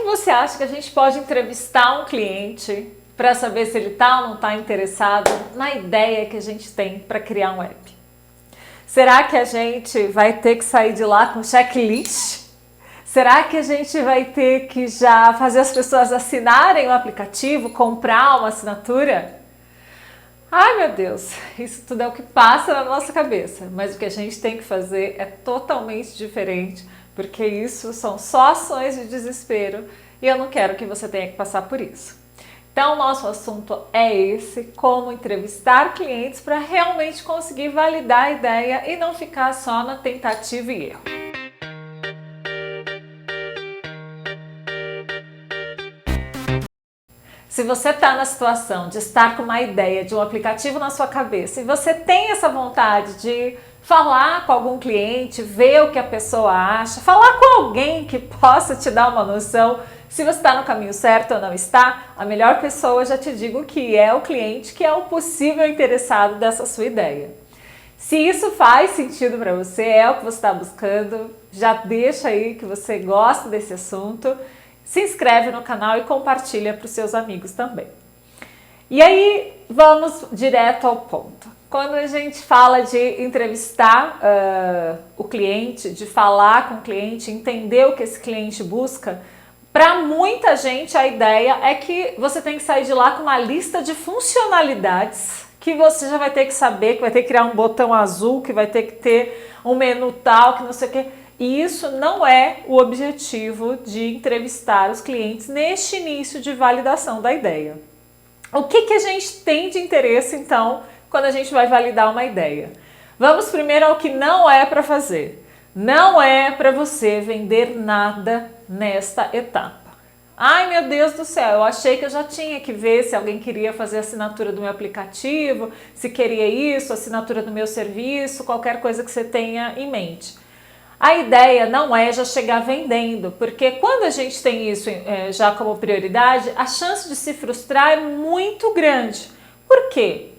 você acha que a gente pode entrevistar um cliente para saber se ele está ou não está interessado na ideia que a gente tem para criar um app? Será que a gente vai ter que sair de lá com checklist? Será que a gente vai ter que já fazer as pessoas assinarem o aplicativo, comprar uma assinatura? Ai meu Deus, isso tudo é o que passa na nossa cabeça, mas o que a gente tem que fazer é totalmente diferente, porque isso são só ações de desespero e eu não quero que você tenha que passar por isso. Então, o nosso assunto é esse, como entrevistar clientes para realmente conseguir validar a ideia e não ficar só na tentativa e erro. Se você está na situação de estar com uma ideia de um aplicativo na sua cabeça e você tem essa vontade de falar com algum cliente, ver o que a pessoa acha, falar com alguém que possa te dar uma noção se você está no caminho certo ou não está, a melhor pessoa, já te digo, que é o cliente, que é o possível interessado dessa sua ideia. Se isso faz sentido para você, é o que você está buscando, já deixa aí que você gosta desse assunto, se inscreve no canal e compartilha para os seus amigos também. E aí, vamos direto ao ponto. Quando a gente fala de entrevistar o cliente, de falar com o cliente, entender o que esse cliente busca, para muita gente a ideia é que você tem que sair de lá com uma lista de funcionalidades que você já vai ter que saber, que vai ter que criar um botão azul, que vai ter que ter um menu tal, que não sei o quê. E isso não é o objetivo de entrevistar os clientes neste início de validação da ideia. O que a gente tem de interesse, então, quando a gente vai validar uma ideia? Vamos primeiro ao que não é para fazer. Não é para você vender nada nesta etapa. Ai meu Deus do céu, eu achei que eu já tinha que ver se alguém queria fazer a assinatura do meu aplicativo, se queria isso, assinatura do meu serviço, qualquer coisa que você tenha em mente. A ideia não é já chegar vendendo, porque quando a gente tem isso já como prioridade, a chance de se frustrar é muito grande. Por quê?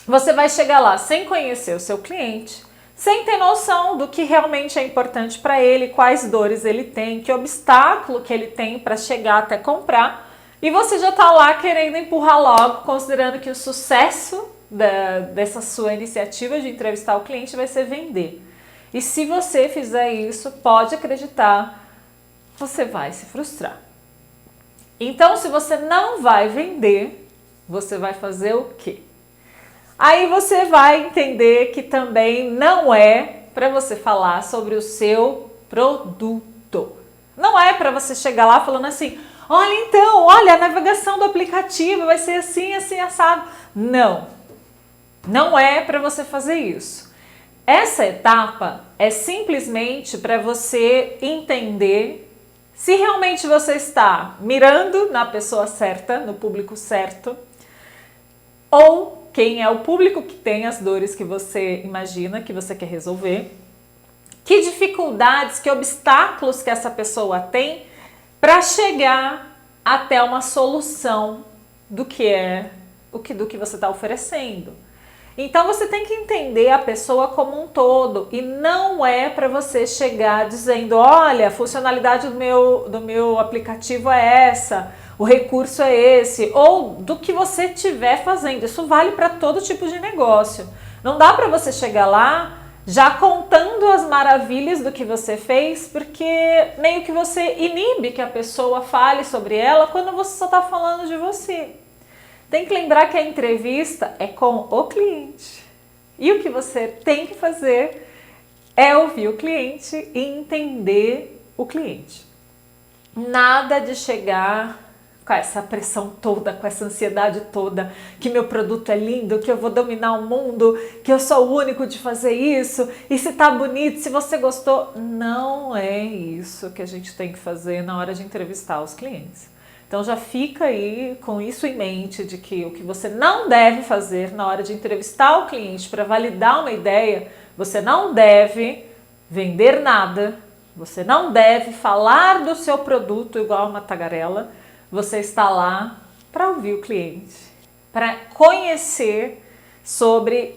Você vai chegar lá sem conhecer o seu cliente, sem ter noção do que realmente é importante para ele, quais dores ele tem, que obstáculo que ele tem para chegar até comprar, e você já está lá querendo empurrar logo, considerando que o sucesso dessa sua iniciativa de entrevistar o cliente vai ser vender. E se você fizer isso, pode acreditar, você vai se frustrar. Então, se você não vai vender, você vai fazer o quê? Aí você vai entender que também não é para você falar sobre o seu produto. Não é para você chegar lá falando assim, olha, a navegação do aplicativo vai ser assim, assim, assado. Não, não é para você fazer isso. Essa etapa é simplesmente para você entender se realmente você está mirando na pessoa certa, no público certo, ou quem é o público que tem as dores que você imagina, que você quer resolver, que dificuldades, que obstáculos que essa pessoa tem para chegar até uma solução do que você está oferecendo. Então você tem que entender a pessoa como um todo e não é para você chegar dizendo, olha, a funcionalidade do meu aplicativo é essa, o recurso é esse, ou do que você estiver fazendo. Isso vale para todo tipo de negócio. Não dá para você chegar lá já contando as maravilhas do que você fez, porque meio que você inibe que a pessoa fale sobre ela quando você só está falando de você. Tem que lembrar que a entrevista é com o cliente. E o que você tem que fazer é ouvir o cliente e entender o cliente. Nada de chegar com essa pressão toda, com essa ansiedade toda, que meu produto é lindo, que eu vou dominar o mundo, que eu sou o único de fazer isso, e se tá bonito, se você gostou. Não é isso que a gente tem que fazer na hora de entrevistar os clientes. Então já fica aí com isso em mente, de que o que você não deve fazer na hora de entrevistar o cliente para validar uma ideia, você não deve vender nada, você não deve falar do seu produto igual uma tagarela, você está lá para ouvir o cliente, para conhecer sobre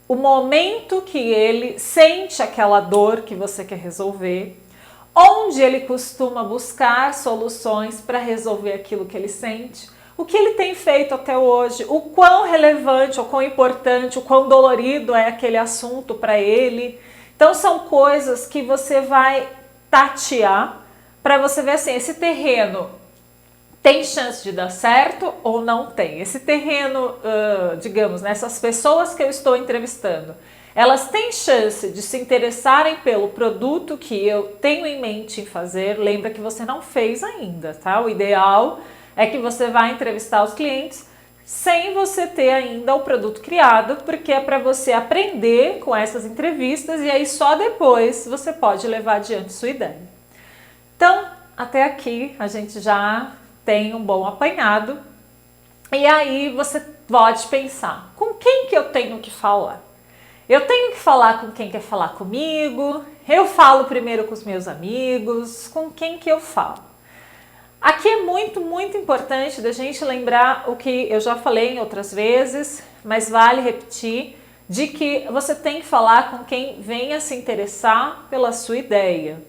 o momento que ele sente aquela dor que você quer resolver, onde ele costuma buscar soluções para resolver aquilo que ele sente, o que ele tem feito até hoje, o quão relevante, o quão importante, o quão dolorido é aquele assunto para ele. Então são coisas que você vai tatear para você ver assim, esse terreno tem chance de dar certo ou não tem? Esse terreno, digamos, essas pessoas que eu estou entrevistando, elas têm chance de se interessarem pelo produto que eu tenho em mente em fazer. Lembra que você não fez ainda, tá? O ideal é que você vá entrevistar os clientes sem você ter ainda o produto criado, porque é para você aprender com essas entrevistas e aí só depois você pode levar adiante sua ideia. Então, até aqui a gente já tem um bom apanhado. E aí você pode pensar, com quem que eu tenho que falar? Eu tenho que falar com quem quer falar comigo? Eu falo primeiro com os meus amigos? Com quem que eu falo? Aqui é muito, muito importante da gente lembrar o que eu já falei em outras vezes, mas vale repetir, de que você tem que falar com quem venha se interessar pela sua ideia.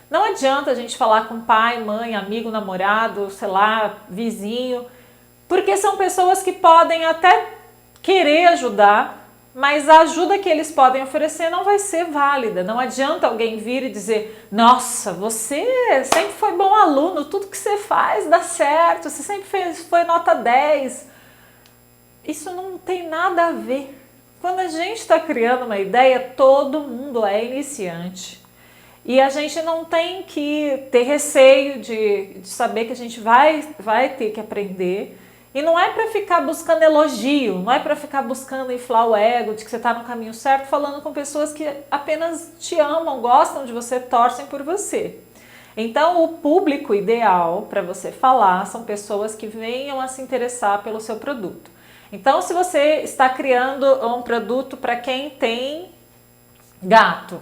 Não adianta a gente falar com pai, mãe, amigo, namorado, sei lá, vizinho, porque são pessoas que podem até querer ajudar, mas a ajuda que eles podem oferecer não vai ser válida. Não adianta alguém vir e dizer, nossa, você sempre foi bom aluno, tudo que você faz dá certo, você sempre foi nota 10. Isso não tem nada a ver. Quando a gente está criando uma ideia, todo mundo é iniciante. E a gente não tem que ter receio de saber que a gente vai ter que aprender. E não é para ficar buscando elogio, não é para ficar buscando inflar o ego de que você está no caminho certo, falando com pessoas que apenas te amam, gostam de você, torcem por você. Então, o público ideal para você falar são pessoas que venham a se interessar pelo seu produto. Então, se você está criando um produto para quem tem gato,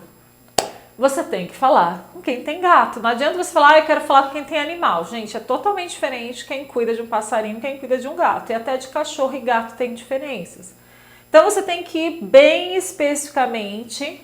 você tem que falar com quem tem gato. Não adianta você falar, eu quero falar com quem tem animal. Gente, é totalmente diferente quem cuida de um passarinho e quem cuida de um gato. E até de cachorro e gato tem diferenças. Então você tem que ir bem especificamente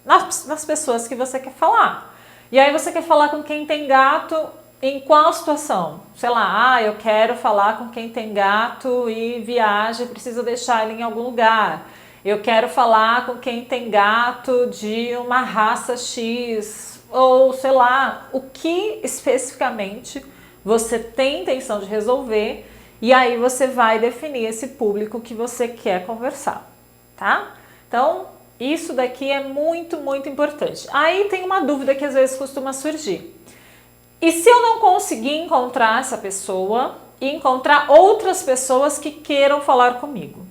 nas pessoas que você quer falar. E aí você quer falar com quem tem gato em qual situação? Sei lá, eu quero falar com quem tem gato e viaja e precisa deixar ele em algum lugar. Eu quero falar com quem tem gato de uma raça X, ou sei lá, o que especificamente você tem intenção de resolver, e aí você vai definir esse público que você quer conversar, tá? Então, isso daqui é muito, muito importante. Aí tem uma dúvida que às vezes costuma surgir. E se eu não conseguir encontrar essa pessoa e encontrar outras pessoas que queiram falar comigo?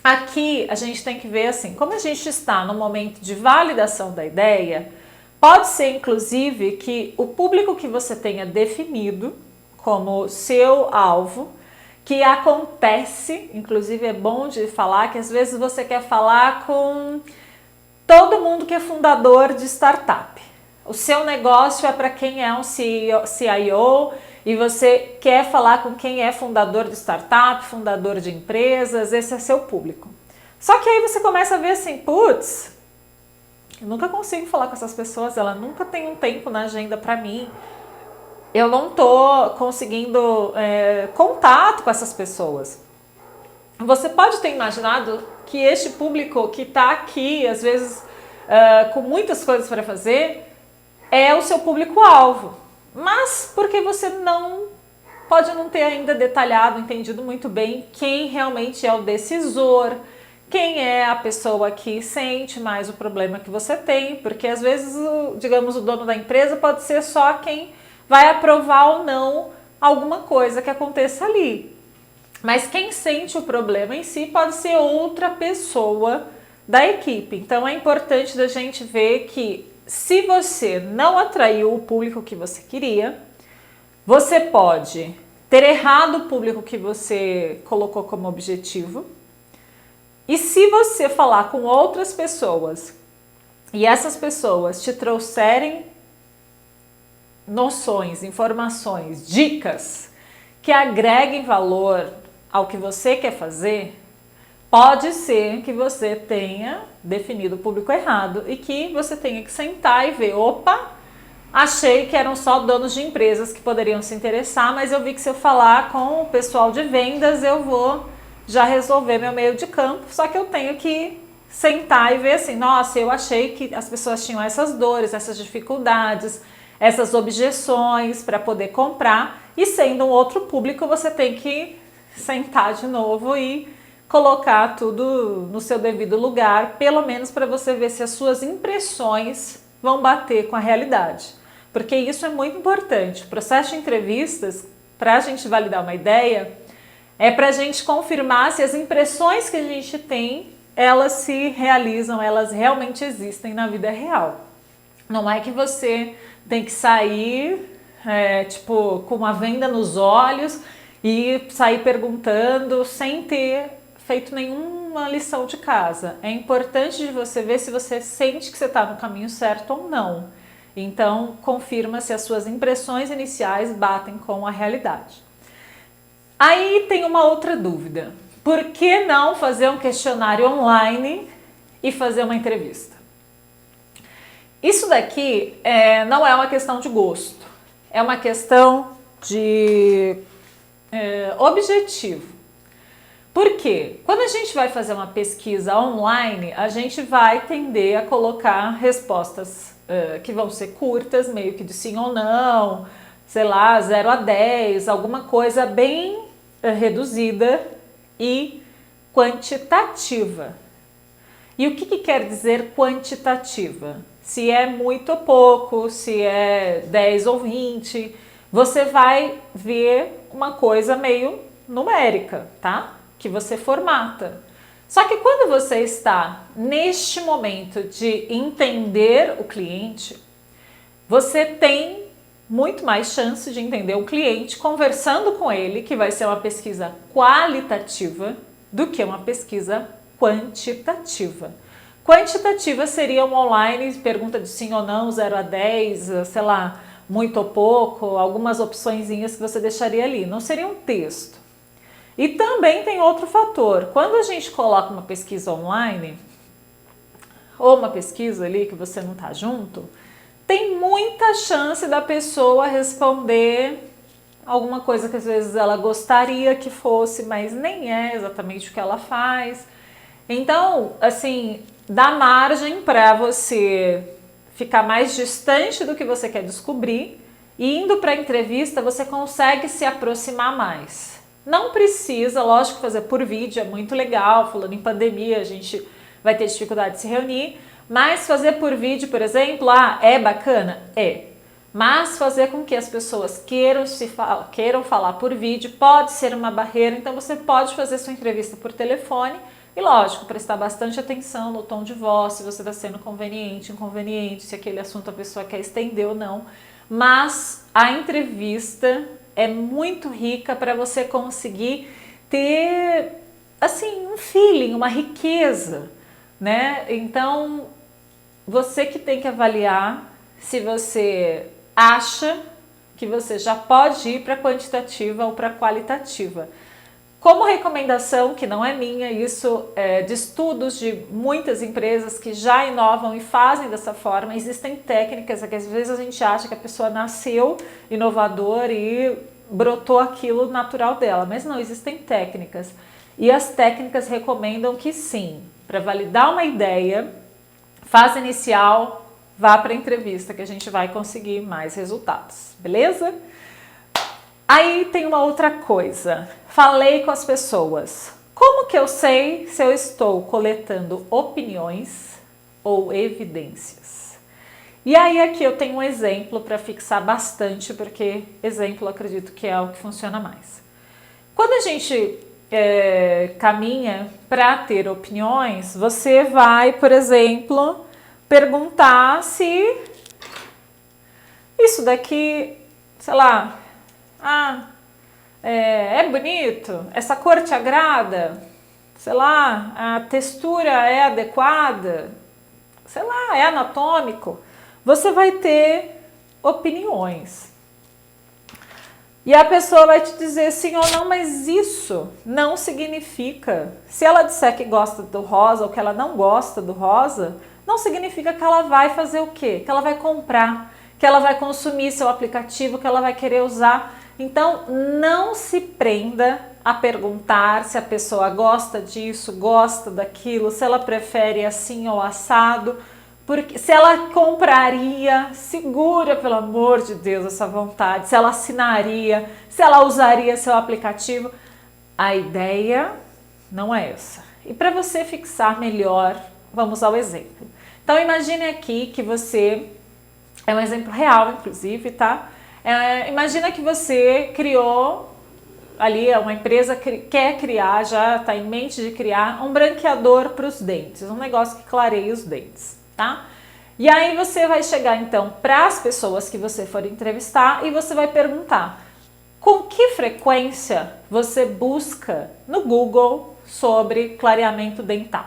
Aqui a gente tem que ver assim, como a gente está no momento de validação da ideia, pode ser inclusive que o público que você tenha definido como seu alvo, que acontece, inclusive é bom de falar que às vezes você quer falar com todo mundo que é fundador de startup. O seu negócio é para quem é um CIO e você quer falar com quem é fundador de startup, fundador de empresas, esse é seu público. Só que aí você começa a ver assim, putz, eu nunca consigo falar com essas pessoas, ela nunca tem um tempo na agenda para mim, eu não tô conseguindo contato com essas pessoas. Você pode ter imaginado que este público que está aqui, às vezes com muitas coisas para fazer, é o seu público-alvo, mas porque você pode não ter ainda detalhado, entendido muito bem quem realmente é o decisor, quem é a pessoa que sente mais o problema que você tem, porque às vezes, digamos, o dono da empresa pode ser só quem vai aprovar ou não alguma coisa que aconteça ali. Mas quem sente o problema em si pode ser outra pessoa da equipe. Então é importante da gente ver que se você não atraiu o público que você queria, você pode ter errado o público que você colocou como objetivo. E se você falar com outras pessoas e essas pessoas te trouxerem noções, informações, dicas que agreguem valor ao que você quer fazer, pode ser que você tenha definido o público errado e que você tenha que sentar e ver, opa, achei que eram só donos de empresas que poderiam se interessar, mas eu vi que se eu falar com o pessoal de vendas, eu vou já resolver meu meio de campo, só que eu tenho que sentar e ver assim, nossa, eu achei que as pessoas tinham essas dores, essas dificuldades, essas objeções para poder comprar, e sendo um outro público, você tem que sentar de novo e colocar tudo no seu devido lugar, pelo menos para você ver se as suas impressões vão bater com a realidade. Porque isso é muito importante. O processo de entrevistas, para a gente validar uma ideia, é para a gente confirmar se as impressões que a gente tem, elas se realizam, elas realmente existem na vida real. Não é que você tem que sair tipo, com uma venda nos olhos e sair perguntando sem ter feito nenhuma lição de casa. É importante de você ver se você sente que você está no caminho certo ou não. Então, confirma se as suas impressões iniciais batem com a realidade. Aí tem uma outra dúvida. Por que não fazer um questionário online e fazer uma entrevista? Isso daqui não é uma questão de gosto. É uma questão de objetivo. Por quê? Quando a gente vai fazer uma pesquisa online, a gente vai tender a colocar respostas que vão ser curtas, meio que de sim ou não, sei lá, 0 a 10, alguma coisa bem reduzida e quantitativa. E o que quer dizer quantitativa? Se é muito ou pouco, se é 10 ou 20, você vai ver uma coisa meio numérica, tá? Que você formata. Só que quando você está neste momento de entender o cliente, você tem muito mais chance de entender o cliente conversando com ele, que vai ser uma pesquisa qualitativa, do que uma pesquisa quantitativa. Quantitativa seria um online, pergunta de sim ou não, 0 a 10, sei lá, muito ou pouco, algumas opçõezinhas que você deixaria ali. Não seria um texto. E também tem outro fator. Quando a gente coloca uma pesquisa online, ou uma pesquisa ali que você não está junto, tem muita chance da pessoa responder alguma coisa que às vezes ela gostaria que fosse, mas nem é exatamente o que ela faz. Então, assim, dá margem para você ficar mais distante do que você quer descobrir, e indo para a entrevista você consegue se aproximar mais. Não precisa, lógico, fazer por vídeo, é muito legal, falando em pandemia, a gente vai ter dificuldade de se reunir, mas fazer por vídeo, por exemplo, é bacana? É. Mas fazer com que as pessoas queiram falar por vídeo pode ser uma barreira, então você pode fazer sua entrevista por telefone e, lógico, prestar bastante atenção no tom de voz, se você está sendo conveniente, inconveniente, se aquele assunto a pessoa quer estender ou não. Mas a entrevista é muito rica para você conseguir ter, assim, um feeling, uma riqueza, né? Então, você que tem que avaliar se você acha que você já pode ir para quantitativa ou para qualitativa. Como recomendação, que não é minha, isso é de estudos de muitas empresas que já inovam e fazem dessa forma, existem técnicas que às vezes a gente acha que a pessoa nasceu inovador e brotou aquilo natural dela, mas não, existem técnicas. E as técnicas recomendam que sim, para validar uma ideia, fase inicial, vá para a entrevista que a gente vai conseguir mais resultados, beleza? Aí tem uma outra coisa, falei com as pessoas. Como que eu sei se eu estou coletando opiniões ou evidências? E aí aqui eu tenho um exemplo para fixar bastante, porque exemplo eu acredito que é o que funciona mais. Quando a gente caminha para ter opiniões, você vai, por exemplo, perguntar se isso daqui, sei lá, é bonito? Essa cor te agrada? Sei lá, a textura é adequada? Sei lá, é anatômico? Você vai ter opiniões. E a pessoa vai te dizer sim ou não, mas isso não significa. Se ela disser que gosta do rosa ou que ela não gosta do rosa, não significa que ela vai fazer o quê? Que ela vai comprar. que ela vai consumir seu aplicativo, que ela vai querer usar. Então, não se prenda a perguntar se a pessoa gosta disso, gosta daquilo, se ela prefere assim ou assado, porque se ela compraria, segura, pelo amor de Deus, essa vontade, se ela assinaria, se ela usaria seu aplicativo. A ideia não é essa. E para você fixar melhor, vamos ao exemplo. Então, imagine aqui que você, é um exemplo real, inclusive, tá? Imagina que você criou, ali uma empresa quer criar, já está em mente de criar um branqueador para os dentes, um negócio que clareie os dentes, tá? E aí você vai chegar então para as pessoas que você for entrevistar e você vai perguntar com que frequência você busca no Google sobre clareamento dental.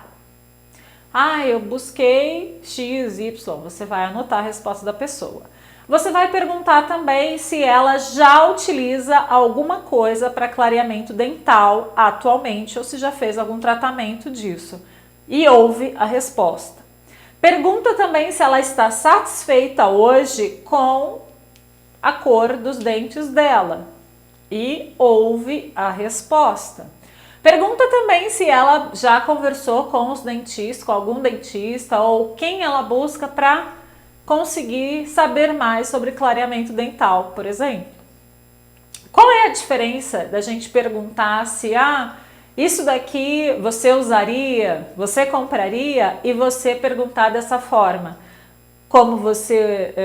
Ah, eu busquei X, Y, você vai anotar a resposta da pessoa. Você vai perguntar também se ela já utiliza alguma coisa para clareamento dental atualmente ou se já fez algum tratamento disso. E ouve a resposta. Pergunta também se ela está satisfeita hoje com a cor dos dentes dela. E ouve a resposta. Pergunta também se ela já conversou com os dentistas, com algum dentista ou quem ela busca para conseguir saber mais sobre clareamento dental, por exemplo. Qual é a diferença da gente perguntar se isso daqui você usaria, você compraria, e você perguntar dessa forma? Como você,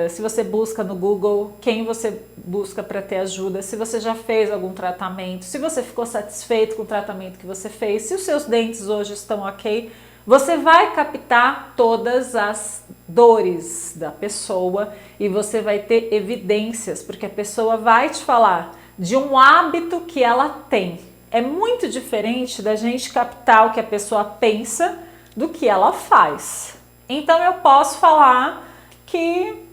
se você busca no Google, quem você busca para ter ajuda, se você já fez algum tratamento, se você ficou satisfeito com o tratamento que você fez, se os seus dentes hoje estão ok, você vai captar todas as dores da pessoa e você vai ter evidências, porque a pessoa vai te falar de um hábito que ela tem. É muito diferente da gente captar o que a pessoa pensa do que ela faz. Então eu posso falar que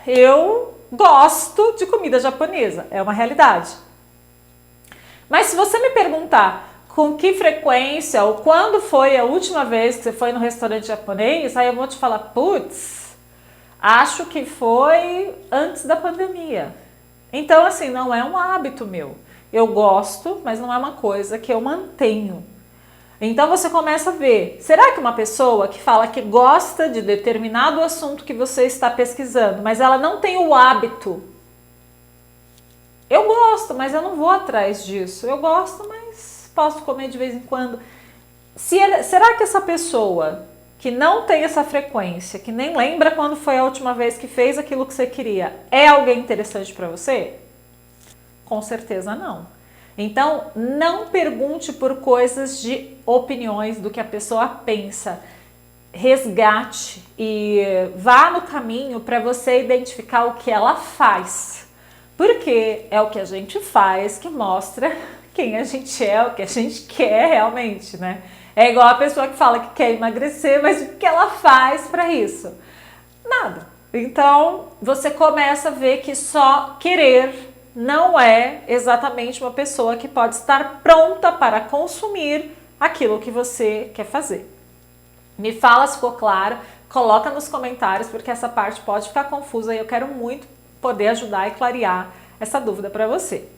eu gosto de comida japonesa, é uma realidade. Mas se você me perguntar com que frequência ou quando foi a última vez que você foi no restaurante japonês, aí eu vou te falar, putz, acho que foi antes da pandemia. Então assim, não é um hábito meu. Eu gosto, mas não é uma coisa que eu mantenho. Então você começa a ver, será que uma pessoa que fala que gosta de determinado assunto que você está pesquisando, mas ela não tem o hábito? Eu gosto, mas eu não vou atrás disso. Eu gosto, mas posso comer de vez em quando. Será que essa pessoa que não tem essa frequência, que nem lembra quando foi a última vez que fez aquilo que você queria, é alguém interessante para você? Com certeza não. Então, não pergunte por coisas de opiniões do que a pessoa pensa. Resgate e vá no caminho para você identificar o que ela faz. Porque é o que a gente faz que mostra quem a gente é, o que a gente quer realmente, né? É igual a pessoa que fala que quer emagrecer, mas o que ela faz para isso? Nada. Então, você começa a ver que só querer não é exatamente uma pessoa que pode estar pronta para consumir aquilo que você quer fazer. Me fala se ficou claro, coloca nos comentários, porque essa parte pode ficar confusa e eu quero muito poder ajudar e clarear essa dúvida para você.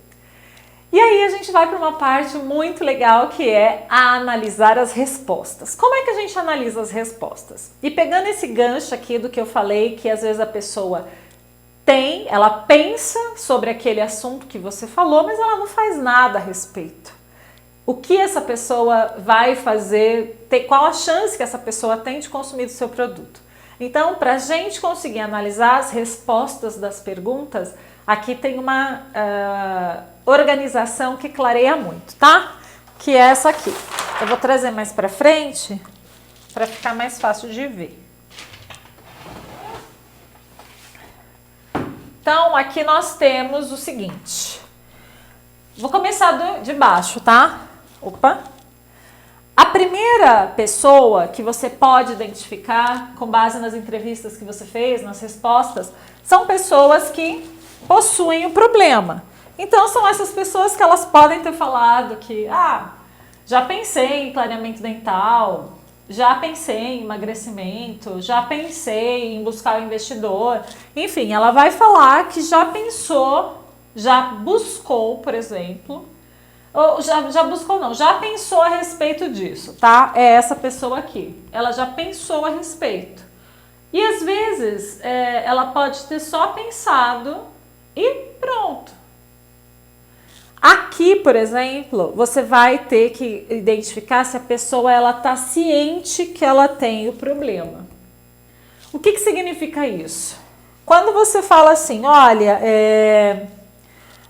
E aí a gente vai para uma parte muito legal que é a analisar as respostas. Como é que a gente analisa as respostas? E pegando esse gancho aqui do que eu falei, que às vezes a pessoa ela pensa sobre aquele assunto que você falou, mas ela não faz nada a respeito. O que essa pessoa vai fazer, qual a chance que essa pessoa tem de consumir o seu produto? Então, para a gente conseguir analisar as respostas das perguntas, aqui tem uma organização que clareia muito, tá? Que é essa aqui. Eu vou trazer mais para frente para ficar mais fácil de ver. Então, aqui nós temos o seguinte. Vou começar de baixo, tá? Opa! A primeira pessoa que você pode identificar, com base nas entrevistas que você fez, nas respostas, são pessoas que possuem o problema. Então, são essas pessoas que elas podem ter falado que, já pensei em clareamento dental, já pensei em emagrecimento, já pensei em buscar um investidor. Enfim, ela vai falar que já pensou, já buscou, por exemplo, ou já buscou não, já pensou a respeito disso, tá? É essa pessoa aqui, ela já pensou a respeito. E às vezes ela pode ter só pensado e pronto. Aqui, por exemplo, você vai ter que identificar se a pessoa ela está ciente que ela tem o problema. O que significa isso? Quando você fala assim, olha,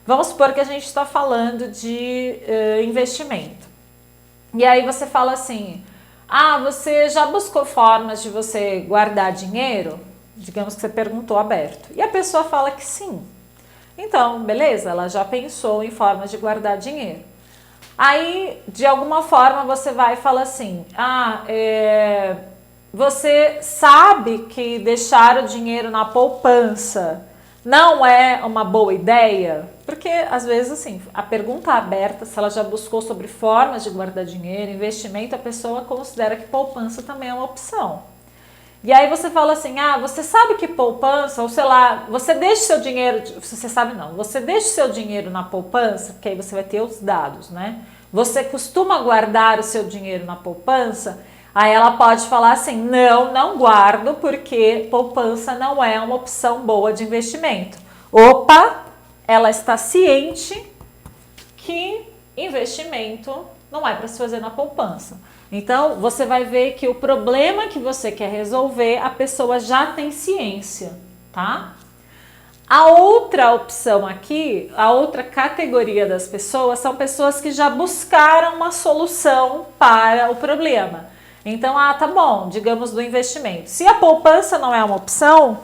vamos supor que a gente está falando de investimento. E aí você fala assim, você já buscou formas de você guardar dinheiro? Digamos que você perguntou aberto. E a pessoa fala que sim. Então, beleza, ela já pensou em formas de guardar dinheiro. Aí, de alguma forma, você vai e fala assim, você sabe que deixar o dinheiro na poupança não é uma boa ideia? Porque, às vezes, assim, a pergunta aberta, se ela já buscou sobre formas de guardar dinheiro, investimento, a pessoa considera que poupança também é uma opção. E aí você fala assim, você sabe que poupança, ou sei lá, você deixa seu dinheiro, você sabe não, você deixa seu dinheiro na poupança, porque aí você vai ter os dados, né? Você costuma guardar o seu dinheiro na poupança? Aí ela pode falar assim, não guardo, porque poupança não é uma opção boa de investimento. Opa, ela está ciente que investimento não é para se fazer na poupança. Então, você vai ver que o problema que você quer resolver, a pessoa já tem ciência, tá? A outra opção aqui, a outra categoria das pessoas, são pessoas que já buscaram uma solução para o problema. Então, tá bom, digamos do investimento. Se a poupança não é uma opção,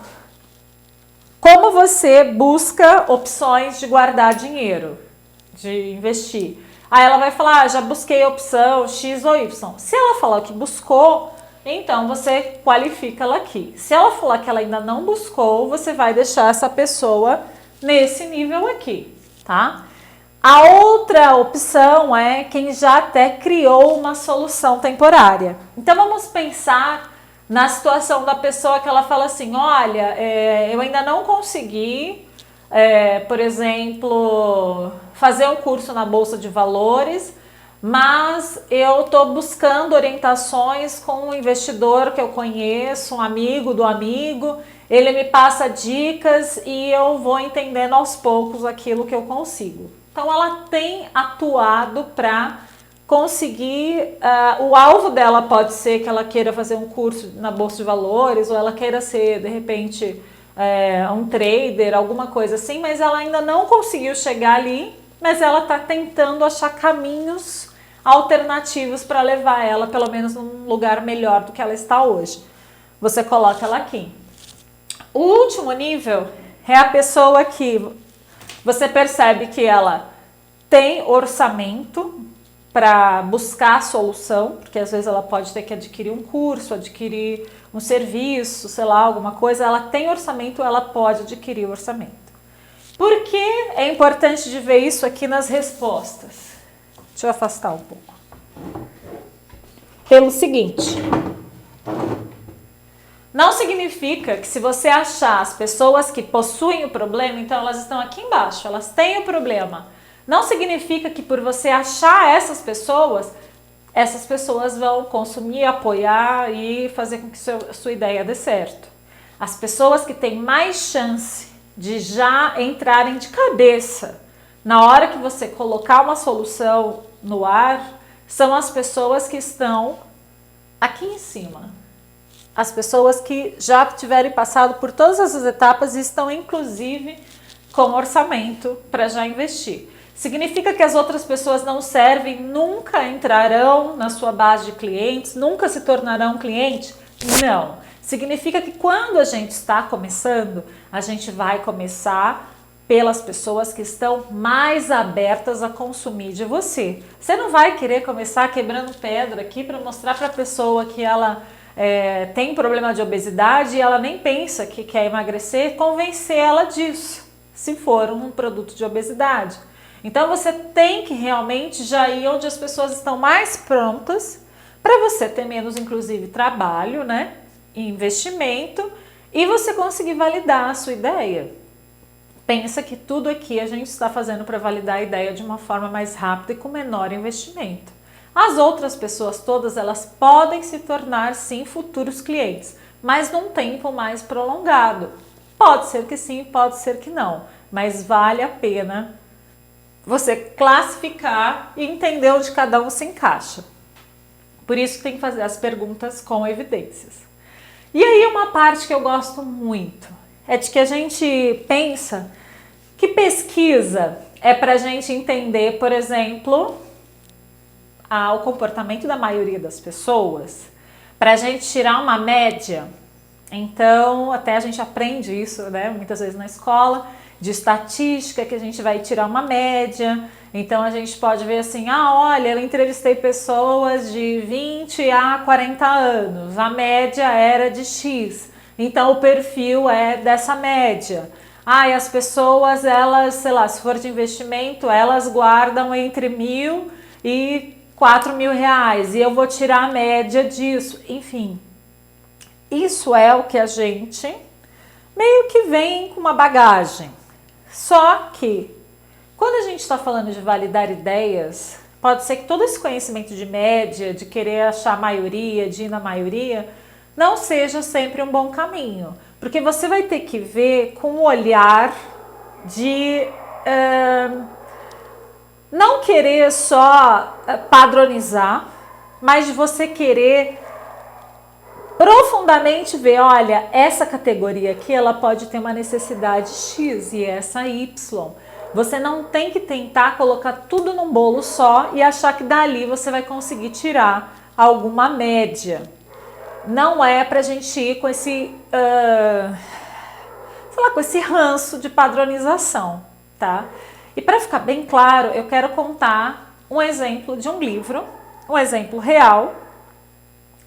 como você busca opções de guardar dinheiro, de investir? Aí ela vai falar, já busquei a opção X ou Y. Se ela falar que buscou, então você qualifica ela aqui. Se ela falar que ela ainda não buscou, você vai deixar essa pessoa nesse nível aqui, tá? A outra opção é quem já até criou uma solução temporária. Então vamos pensar na situação da pessoa que ela fala assim, olha, eu ainda não consegui, por exemplo, fazer um curso na Bolsa de Valores, mas eu estou buscando orientações com um investidor que eu conheço, um amigo do amigo, ele me passa dicas e eu vou entendendo aos poucos aquilo que eu consigo. Então ela tem atuado para conseguir, o alvo dela pode ser que ela queira fazer um curso na Bolsa de Valores, ou ela queira ser, de repente, um trader, alguma coisa assim, mas ela ainda não conseguiu chegar ali, mas ela está tentando achar caminhos alternativos para levar ela, pelo menos, num lugar melhor do que ela está hoje. Você coloca ela aqui. O último nível é a pessoa que você percebe que ela tem orçamento para buscar a solução, porque às vezes ela pode ter que adquirir um curso, adquirir um serviço, sei lá, alguma coisa. Ela tem orçamento, ela pode adquirir o orçamento. Por que é importante de ver isso aqui nas respostas? Deixa eu afastar um pouco. Pelo seguinte, não significa que se você achar as pessoas que possuem o problema, então elas estão aqui embaixo, elas têm o problema. Não significa que por você achar essas pessoas vão consumir, apoiar e fazer com que sua ideia dê certo. As pessoas que têm mais chance de já entrarem de cabeça na hora que você colocar uma solução no ar são as pessoas que estão aqui em cima. As pessoas que já tiverem passado por todas essas etapas e estão, inclusive, com orçamento para já investir. Significa que as outras pessoas não servem, nunca entrarão na sua base de clientes, nunca se tornarão cliente? Não. Significa que quando a gente está começando, a gente vai começar pelas pessoas que estão mais abertas a consumir de você. Você não vai querer começar quebrando pedra aqui para mostrar para a pessoa que ela tem problema de obesidade e ela nem pensa que quer emagrecer, convencer ela disso, se for um produto de obesidade. Então você tem que realmente já ir onde as pessoas estão mais prontas para você ter menos, inclusive, trabalho, né, e investimento, e você conseguir validar a sua ideia. Pensa que tudo aqui a gente está fazendo para validar a ideia de uma forma mais rápida e com menor investimento. As outras pessoas todas, elas podem se tornar, sim, futuros clientes, mas num tempo mais prolongado. Pode ser que sim, pode ser que não, mas vale a pena você classificar e entender onde cada um se encaixa. Por isso tem que fazer as perguntas com evidências. E aí uma parte que eu gosto muito é de que a gente pensa que pesquisa é para a gente entender, por exemplo, o comportamento da maioria das pessoas, para a gente tirar uma média. Então, até a gente aprende isso, né, muitas vezes na escola, de estatística, que a gente vai tirar uma média. Então, a gente pode ver assim, olha, eu entrevistei pessoas de 20 a 40 anos, a média era de X, então o perfil é dessa média. E as pessoas, elas, sei lá, se for de investimento, elas guardam entre R$1.000 e R$4.000, e eu vou tirar a média disso, enfim. Isso é o que a gente meio que vem com uma bagagem. Só que, quando a gente está falando de validar ideias, pode ser que todo esse conhecimento de média, de querer achar a maioria, de ir na maioria, não seja sempre um bom caminho. Porque você vai ter que ver com o olhar de não querer só padronizar, mas de você querer profundamente ver, olha, essa categoria aqui, ela pode ter uma necessidade X e essa Y. Você não tem que tentar colocar tudo num bolo só e achar que dali você vai conseguir tirar alguma média. Não é pra gente ir com esse, com esse ranço de padronização, tá? E para ficar bem claro, eu quero contar um exemplo de um livro, um exemplo real,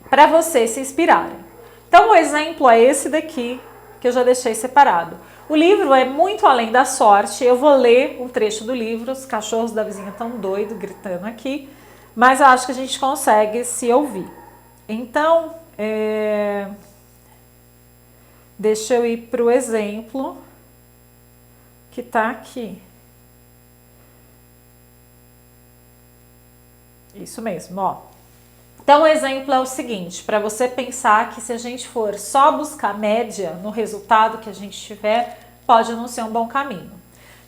para vocês se inspirarem. Então, o exemplo é esse daqui, que eu já deixei separado. O livro é Muito Além da Sorte. Eu vou ler um trecho do livro. Os cachorros da vizinha estão doidos, gritando aqui, mas eu acho que a gente consegue se ouvir. Então, deixa eu ir para o exemplo que está aqui. Isso mesmo, ó. Então, o exemplo é o seguinte, para você pensar que se a gente for só buscar média no resultado que a gente tiver, pode não ser um bom caminho.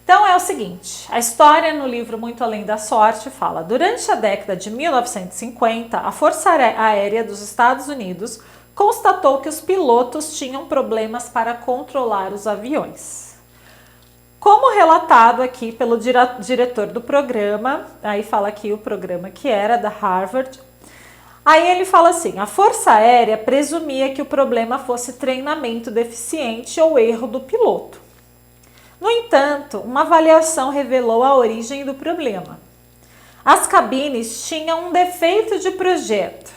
Então, é o seguinte, a história no livro Muito Além da Sorte fala: durante a década de 1950, a Força Aérea dos Estados Unidos constatou que os pilotos tinham problemas para controlar os aviões. Como relatado aqui pelo diretor do programa, aí fala aqui o programa que era da Harvard. Aí ele fala assim, a Força Aérea presumia que o problema fosse treinamento deficiente ou erro do piloto. No entanto, uma avaliação revelou a origem do problema. As cabines tinham um defeito de projeto.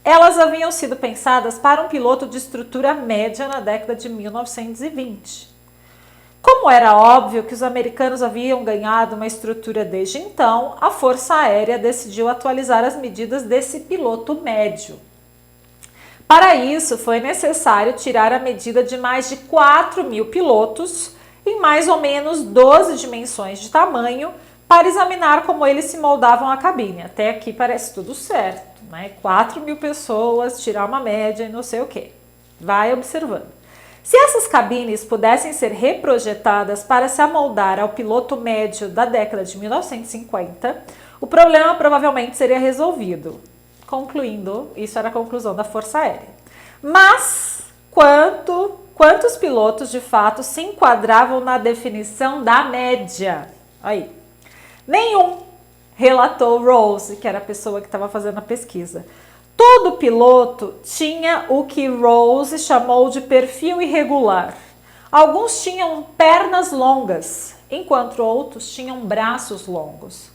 Elas haviam sido pensadas para um piloto de estrutura média na década de 1920. Como era óbvio que os americanos haviam ganhado uma estrutura desde então, a Força Aérea decidiu atualizar as medidas desse piloto médio. Para isso, foi necessário tirar a medida de mais de 4.000 pilotos, em mais ou menos 12 dimensões de tamanho, para examinar como eles se moldavam à cabine. Até aqui parece tudo certo, né? 4.000 pessoas, tirar uma média e não sei o que. Vai observando. Se essas cabines pudessem ser reprojetadas para se amoldar ao piloto médio da década de 1950, o problema provavelmente seria resolvido. Concluindo, isso era a conclusão da Força Aérea. Mas quantos pilotos de fato se enquadravam na definição da média? Aí, nenhum, relatou Rose, que era a pessoa que estava fazendo a pesquisa. Todo piloto tinha o que Rose chamou de perfil irregular. Alguns tinham pernas longas, enquanto outros tinham braços longos.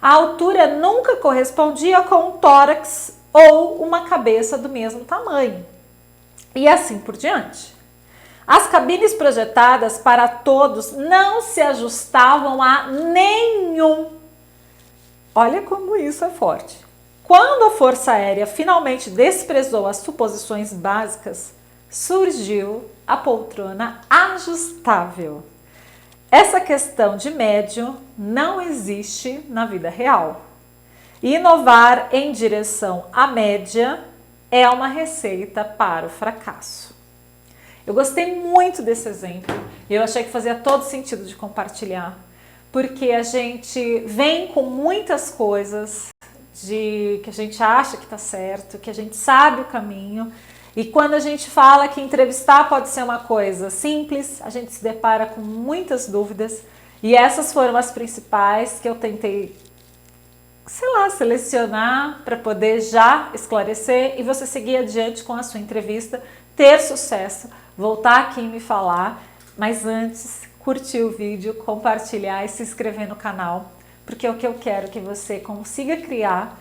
A altura nunca correspondia com um tórax ou uma cabeça do mesmo tamanho. E assim por diante. As cabines projetadas para todos não se ajustavam a nenhum. Olha como isso é forte. Quando a Força Aérea finalmente desprezou as suposições básicas, surgiu a poltrona ajustável. Essa questão de médio não existe na vida real. Inovar em direção à média é uma receita para o fracasso. Eu gostei muito desse exemplo e eu achei que fazia todo sentido de compartilhar, porque a gente vem com muitas coisas que a gente acha que está certo, que a gente sabe o caminho, e quando a gente fala que entrevistar pode ser uma coisa simples, a gente se depara com muitas dúvidas, e essas foram as principais que eu tentei, selecionar para poder já esclarecer e você seguir adiante com a sua entrevista, ter sucesso, voltar aqui e me falar, mas antes, curtir o vídeo, compartilhar e se inscrever no canal, porque o que eu quero é que você consiga criar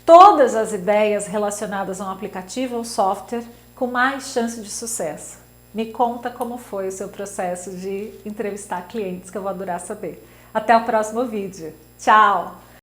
todas as ideias relacionadas a um aplicativo ou software com mais chance de sucesso. Me conta como foi o seu processo de entrevistar clientes, que eu vou adorar saber. Até o próximo vídeo. Tchau!